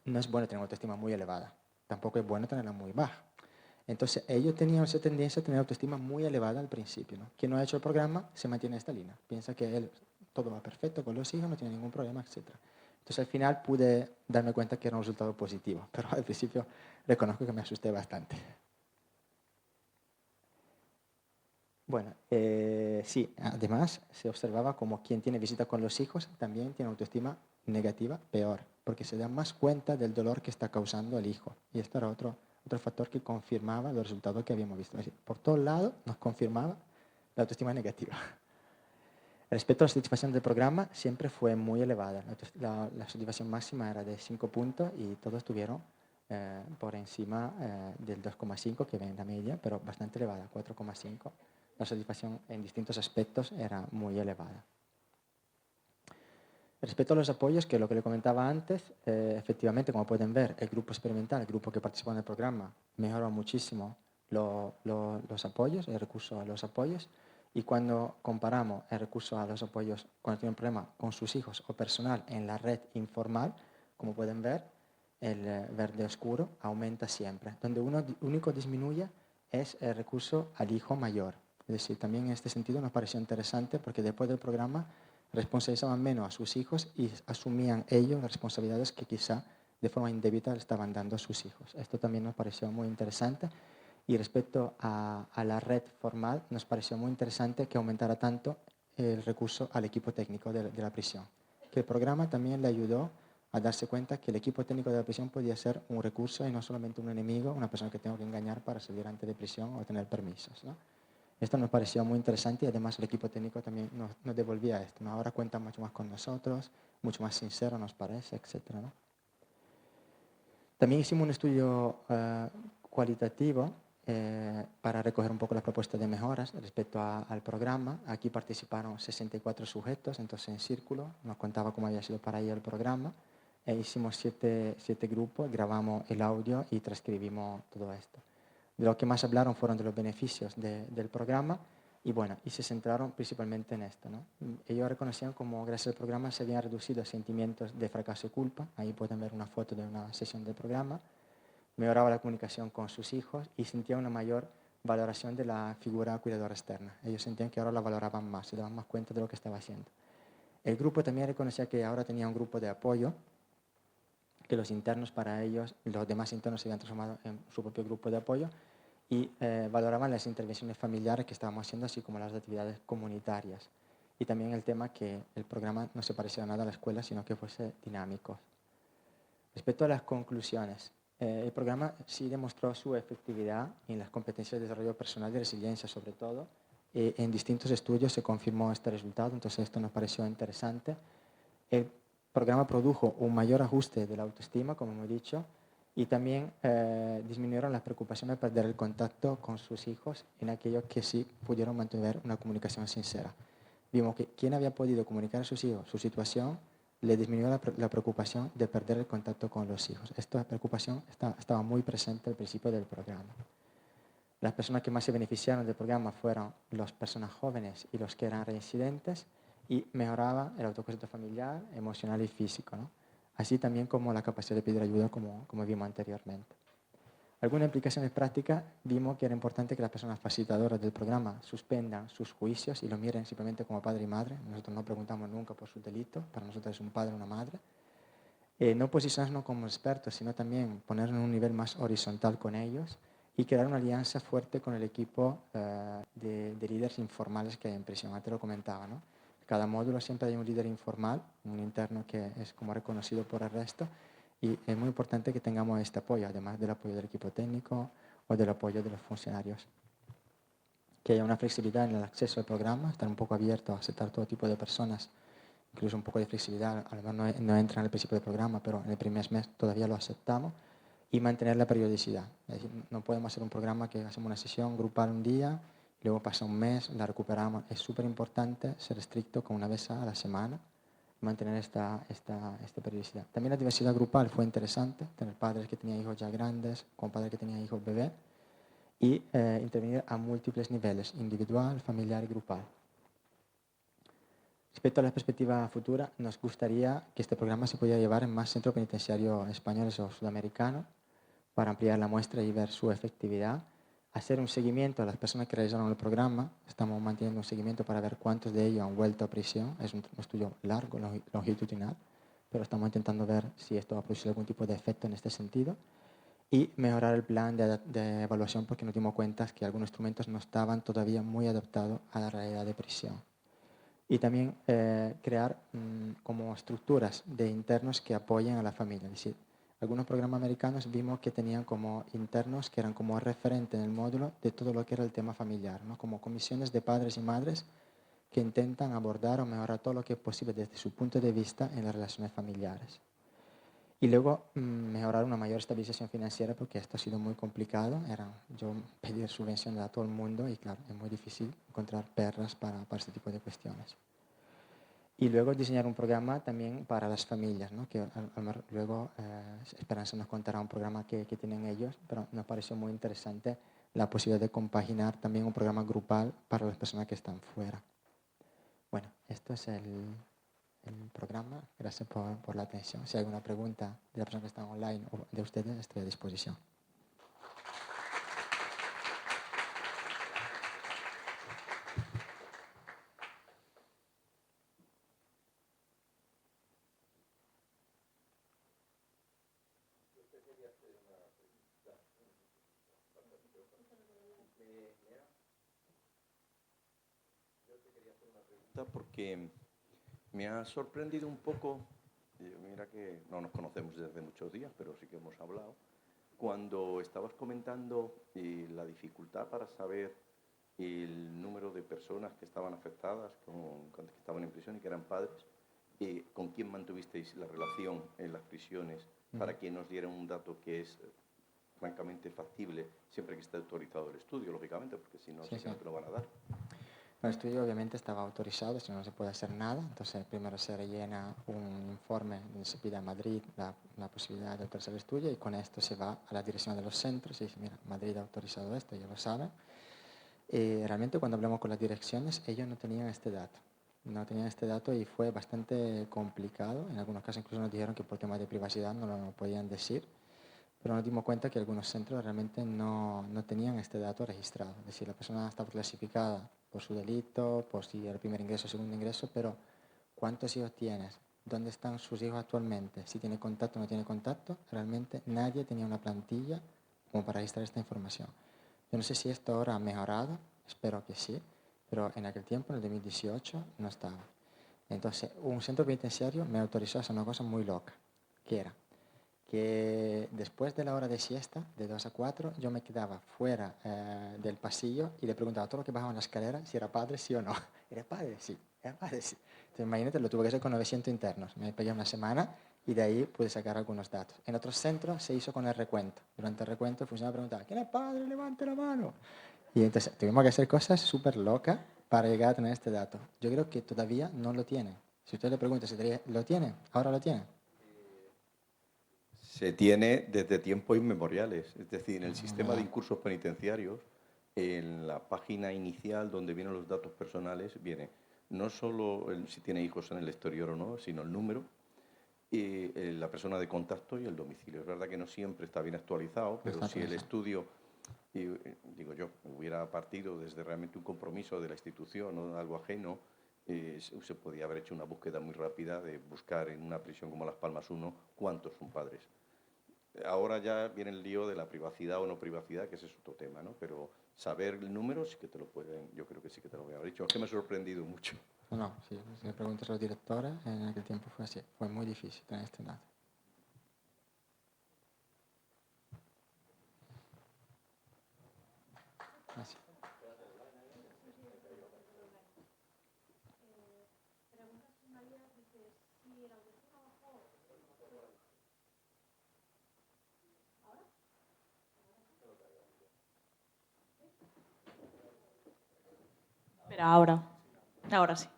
no es bueno tener una autoestima muy elevada, tampoco es bueno tenerla muy baja. Entonces, ellos tenían esa tendencia a tener autoestima muy elevada al principio, ¿no? Quien no ha hecho el programa se mantiene en esta línea, piensa que él todo va perfecto con los hijos, no tiene ningún problema, etc. Entonces, al final pude darme cuenta que era un resultado positivo, pero al principio reconozco que me asusté bastante. Bueno, sí, además se observaba como quien tiene visita con los hijos también tiene autoestima negativa peor, porque se da más cuenta del dolor que está causando el hijo. Y esto era otro factor que confirmaba los resultados que habíamos visto. Es decir, por todos lados nos confirmaba la autoestima negativa. Respecto a la satisfacción del programa, siempre fue muy elevada. La satisfacción máxima era de 5 puntos y todos estuvieron por encima del 2,5 que ven la media, pero bastante elevada, 4,5. La satisfacción en distintos aspectos era muy elevada. Respecto a los apoyos, que es lo que le comentaba antes, efectivamente, como pueden ver, el grupo experimental, el grupo que participó en el programa, mejoró muchísimo los apoyos, el recurso a los apoyos, y cuando comparamos el recurso a los apoyos cuando tienen un problema con sus hijos o personal en la red informal, como pueden ver, el verde oscuro aumenta siempre. Donde único disminuye es el recurso al hijo mayor. Es decir, también en este sentido nos pareció interesante porque después del programa responsabilizaban menos a sus hijos y asumían ellos las responsabilidades que quizá de forma indebida le estaban dando a sus hijos. Esto también nos pareció muy interesante. Y respecto a la red formal, nos pareció muy interesante que aumentara tanto el recurso al equipo técnico de la prisión. Que el programa también le ayudó a darse cuenta que el equipo técnico de la prisión podía ser un recurso y no solamente un enemigo, una persona que tengo que engañar para salir antes de prisión o tener permisos, ¿no? Esto nos pareció muy interesante y además el equipo técnico también nos devolvía esto, ¿no? Ahora cuenta mucho más con nosotros, mucho más sincero nos parece, etc., ¿no? También hicimos un estudio cualitativo para recoger un poco las propuestas de mejoras respecto al programa. Aquí participaron 64 sujetos, entonces en círculo, nos contaba cómo había sido para ellos el programa. Hicimos 7 grupos, grabamos el audio y transcribimos todo esto. De lo que más hablaron fueron de los beneficios del programa y bueno, y se centraron principalmente en esto, ¿no? Ellos reconocían como gracias al programa se habían reducido sentimientos de fracaso y culpa. Ahí pueden ver una foto de una sesión del programa. Mejoraba la comunicación con sus hijos y sentían una mayor valoración de la figura cuidadora externa. Ellos sentían que ahora la valoraban más, se daban más cuenta de lo que estaba haciendo. El grupo también reconocía que ahora tenía un grupo de apoyo, que los internos para ellos, los demás internos se habían transformado en su propio grupo de apoyo y valoraban las intervenciones familiares que estábamos haciendo, así como las actividades comunitarias. Y también el tema que el programa no se pareciera nada a la escuela, sino que fuese dinámico. Respecto a las conclusiones, el programa sí demostró su efectividad en las competencias de desarrollo personal y resiliencia, sobre todo. En distintos estudios se confirmó este resultado, entonces esto nos pareció interesante. El programa produjo un mayor ajuste de la autoestima, como hemos dicho, y también disminuyeron las preocupaciones de perder el contacto con sus hijos en aquellos que sí pudieron mantener una comunicación sincera. Vimos que quien había podido comunicar a sus hijos su situación le disminuyó la preocupación de perder el contacto con los hijos. Esta preocupación estaba muy presente al principio del programa. Las personas que más se beneficiaron del programa fueron las personas jóvenes y los que eran reincidentes, y mejoraba el autoconcepto familiar, emocional y físico, ¿no? Así también como la capacidad de pedir ayuda, como vimos anteriormente. Algunas implicaciones prácticas: vimos que era importante que las personas facilitadoras del programa suspendan sus juicios y lo miren simplemente como padre y madre. Nosotros no preguntamos nunca por sus delitos, para nosotros es un padre o una madre. No posicionarnos como expertos, sino también ponernos en un nivel más horizontal con ellos y crear una alianza fuerte con el equipo de líderes informales que hay en prisión. Antes lo comentaba, ¿no? Cada módulo siempre hay un líder informal, un interno que es como reconocido por el resto, y es muy importante que tengamos este apoyo, además del apoyo del equipo técnico o del apoyo de los funcionarios. Que haya una flexibilidad en el acceso al programa, estar un poco abierto a aceptar todo tipo de personas, incluso un poco de flexibilidad, a lo mejor no entra en el principio del programa, pero en el primer mes todavía lo aceptamos, y mantener la periodicidad. Es decir, no podemos hacer un programa que hacemos una sesión grupal un día, luego pasa un mes, la recuperamos. Es súper importante ser estricto con una vez a la semana, mantener esta periodicidad. También la diversidad grupal fue interesante, tener padres que tenían hijos ya grandes, con padres que tenían hijos bebés, y intervenir a múltiples niveles, individual, familiar y grupal. Respecto a la perspectiva futura, nos gustaría que este programa se pudiera llevar en más centros penitenciarios españoles o sudamericanos para ampliar la muestra y ver su efectividad. Hacer un seguimiento a las personas que realizaron el programa. Estamos manteniendo un seguimiento para ver cuántos de ellos han vuelto a prisión. Es un estudio largo, longitudinal, pero estamos intentando ver si esto va a producir algún tipo de efecto en este sentido. Y mejorar el plan de evaluación, porque nos dimos cuenta que algunos instrumentos no estaban todavía muy adaptados a la realidad de prisión. Y también crear como estructuras de internos que apoyen a la familia. Es decir, algunos programas americanos vimos que tenían como internos que eran como referente en el módulo de todo lo que era el tema familiar, ¿no? Como comisiones de padres y madres que intentan abordar o mejorar todo lo que es posible desde su punto de vista en las relaciones familiares. Y luego mejorar una mayor estabilización financiera, porque esto ha sido muy complicado. Yo pedí subvenciones a todo el mundo y claro, es muy difícil encontrar perras para este tipo de cuestiones. Y luego diseñar un programa también para las familias, ¿no? Que luego Esperanza nos contará un programa que tienen ellos, pero nos pareció muy interesante la posibilidad de compaginar también un programa grupal para las personas que están fuera. Bueno, esto es el programa. Gracias por la atención. Si hay alguna pregunta de las personas que están online o de ustedes, estoy a disposición. Porque me ha sorprendido un poco, mira que no nos conocemos desde hace muchos días, pero sí que hemos hablado, cuando estabas comentando la dificultad para saber el número de personas que estaban afectadas, que estaban en prisión y que eran padres, con quién mantuvisteis la relación en las prisiones para que nos dieran un dato que es francamente factible, siempre que esté autorizado el estudio, lógicamente, porque si no, sí que no te lo van a dar. El estudio obviamente estaba autorizado, si no se puede hacer nada. Entonces primero se rellena un informe donde se pide a Madrid la posibilidad de autorizar el estudio, y con esto se va a la dirección de los centros y dice, mira, Madrid ha autorizado esto, ya lo saben. Realmente cuando hablamos con las direcciones, ellos no tenían este dato. No tenían este dato y fue bastante complicado. En algunos casos incluso nos dijeron que por temas de privacidad no lo podían decir. Pero nos dimos cuenta que algunos centros realmente no tenían este dato registrado. Es decir, la persona estaba clasificada por su delito, por si era el primer ingreso o segundo ingreso, pero ¿cuántos hijos tienes? ¿Dónde están sus hijos actualmente? Si tiene contacto o no tiene contacto. Realmente nadie tenía una plantilla como para registrar esta información. Yo no sé si esto ahora ha mejorado, espero que sí, pero en aquel tiempo, en el 2018, no estaba. Entonces, un centro penitenciario me autorizó a hacer una cosa muy loca, que era que después de la hora de siesta, de 2 a 4, yo me quedaba fuera del pasillo y le preguntaba a todo lo que bajaba en la escalera si era padre, sí o no. ¿Era padre? Sí. ¿Era padre? Sí. Entonces, imagínate, lo tuve que hacer con 900 internos. Me pegué una semana y de ahí pude sacar algunos datos. En otros centros se hizo con el recuento. Durante el recuento el funcionario preguntaba, ¿quién es padre? Levante la mano. Y entonces tuvimos que hacer cosas súper locas para llegar a tener este dato. Yo creo que todavía no lo tiene. Si usted le pregunta si lo tiene, ahora lo tiene. Se tiene desde tiempos inmemoriales, es decir, en el sistema de incursos penitenciarios, en la página inicial donde vienen los datos personales, viene no solo si tiene hijos en el exterior o no, sino el número, y la persona de contacto y el domicilio. Es verdad que no siempre está bien actualizado, pero si el estudio, y, digo yo, hubiera partido desde realmente un compromiso de la institución o de algo ajeno, se podía haber hecho una búsqueda muy rápida de buscar en una prisión como Las Palmas 1 cuántos son padres. Ahora ya viene el lío de la privacidad o no privacidad, que ese es otro tema, ¿no? Pero saber el número sí que te lo pueden, yo creo que sí que te lo voy a haber dicho. Es que me ha sorprendido mucho. No, sí, si me preguntas a los directores, en aquel tiempo fue así. Fue muy difícil tener este dato. Así. Pero ahora sí.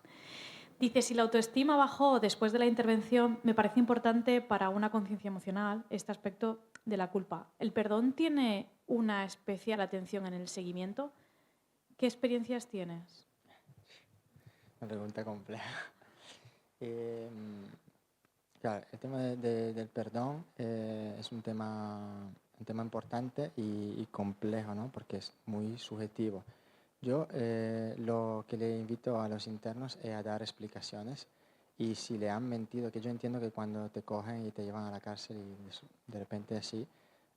Dice, si la autoestima bajó después de la intervención, me parece importante para una conciencia emocional este aspecto de la culpa. ¿El perdón tiene una especial atención en el seguimiento? ¿Qué experiencias tienes? Una pregunta compleja. Claro, el tema del perdón es un tema importante y complejo, ¿no? Porque es muy subjetivo. Yo lo que le invito a los internos es a dar explicaciones y si le han mentido, que yo entiendo que cuando te cogen y te llevan a la cárcel y de repente así,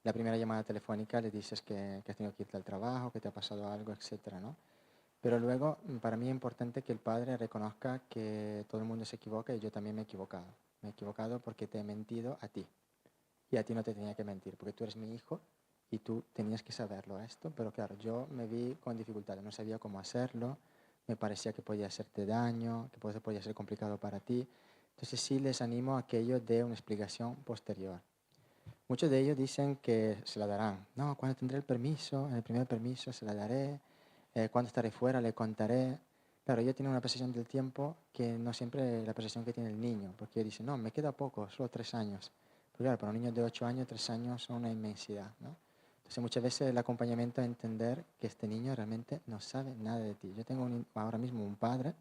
la primera llamada telefónica le dices que has tenido que irte al trabajo, que te ha pasado algo, etcétera, ¿no? Pero luego, para mí es importante que el padre reconozca que todo el mundo se equivoca y yo también me he equivocado. Me he equivocado porque te he mentido a ti. Y a ti no te tenía que mentir, porque tú eres mi hijo y tú tenías que saberlo esto. Pero claro, yo me vi con dificultades, no sabía cómo hacerlo, me parecía que podía hacerte daño, que podía ser complicado para ti. Entonces sí les animo a que ellos den una explicación posterior. Muchos de ellos dicen que se la darán. No, cuando tendré el permiso, en el primer permiso se la daré. Cuando estaré fuera le contaré. Claro, ellos tienen una percepción del tiempo que no siempre es la percepción que tiene el niño, porque ellos dicen, no, me queda poco, solo 3 años. Pero claro, para un niño de 8 años, 3 años son una inmensidad, ¿no? Entonces muchas veces el acompañamiento es entender que este niño realmente no sabe nada de ti. Yo tengo ahora mismo un padre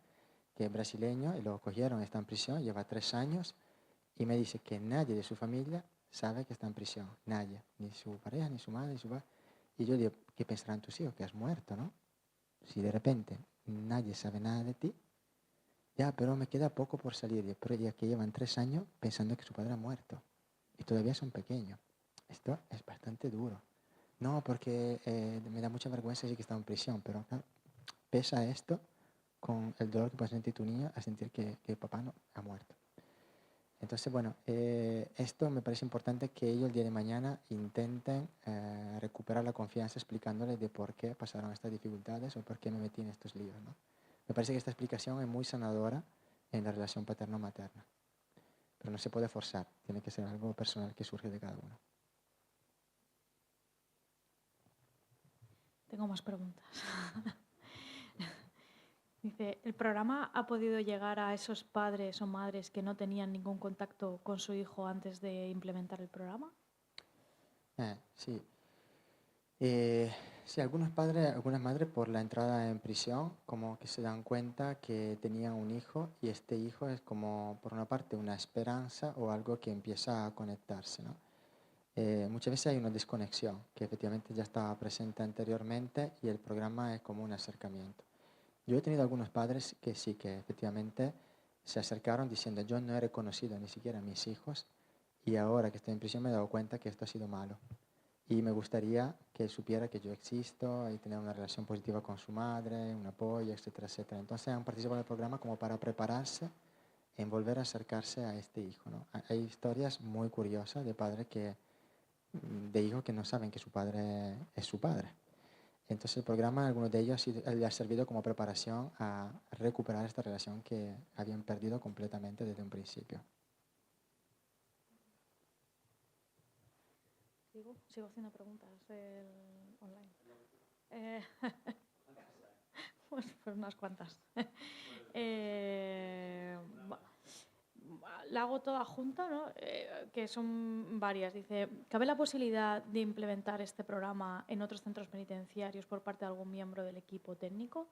que es brasileño y lo cogieron, está en prisión, lleva 3 años y me dice que nadie de su familia sabe que está en prisión, nadie, ni su pareja, ni su madre, ni su padre. Y yo digo, ¿qué pensarán tus hijos? Que has muerto, ¿no? Si de repente nadie sabe nada de ti, ya, pero me queda poco por salir. Pero ya que llevan 3 años pensando que su padre ha muerto y todavía son pequeños. Esto es bastante duro. No, porque me da mucha vergüenza decir que está en prisión, pero claro, pesa esto con el dolor que puede sentir tu niño a sentir que papá no ha muerto. Entonces, bueno, esto me parece importante que ellos el día de mañana intenten recuperar la confianza explicándoles de por qué pasaron estas dificultades o por qué me metí en estos líos, ¿no? Me parece que esta explicación es muy sanadora en la relación paterno-materna, pero no se puede forzar, tiene que ser algo personal que surge de cada uno. Tengo más preguntas. Dice, ¿el programa ha podido llegar a esos padres o madres que no tenían ningún contacto con su hijo antes de implementar el programa? Sí. Sí, algunos padres, algunas madres por la entrada en prisión como que se dan cuenta que tenían un hijo y este hijo es como por una parte una esperanza o algo que empieza a conectarse, ¿no? Muchas veces hay una desconexión que efectivamente ya estaba presente anteriormente y el programa es como un acercamiento. Yo he tenido algunos padres que sí, que efectivamente se acercaron diciendo yo no he reconocido ni siquiera a mis hijos y ahora que estoy en prisión me he dado cuenta que esto ha sido malo. Y me gustaría que supiera que yo existo y tener una relación positiva con su madre, un apoyo, etcétera, etcétera. Entonces han participado en el programa como para prepararse en volver a acercarse a este hijo, ¿no? Hay historias muy curiosas de hijos que no saben que su padre es su padre. Entonces el programa, algunos de ellos le ha servido como preparación a recuperar esta relación que habían perdido completamente desde un principio. Sigo haciendo preguntas online. Pues unas cuantas. La hago toda junta, ¿no? Que son varias. Dice, ¿cabe la posibilidad de implementar este programa en otros centros penitenciarios por parte de algún miembro del equipo técnico?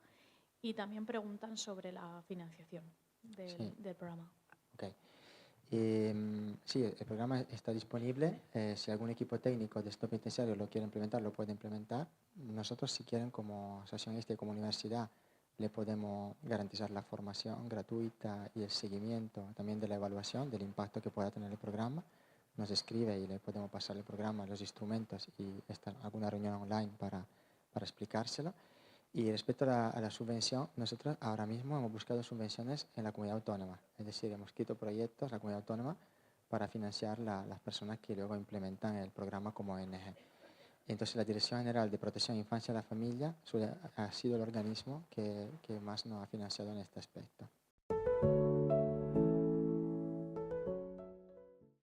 Y también preguntan sobre la financiación del programa. Okay. Sí, el programa está disponible. Si algún equipo técnico de estos penitenciarios lo quiere implementar, lo puede implementar. Nosotros, si quieren, como asociación y como universidad, le podemos garantizar la formación gratuita y el seguimiento también de la evaluación del impacto que pueda tener el programa. Nos escribe y le podemos pasar el programa, los instrumentos y alguna reunión online para explicárselo. Y respecto a la subvención, nosotros ahora mismo hemos buscado subvenciones en la comunidad autónoma, es decir, hemos escrito proyectos en la comunidad autónoma para financiar las personas que luego implementan el programa como ONG. Entonces la Dirección General de Protección de Infancia y la Familia ha sido el organismo que más nos ha financiado en este aspecto.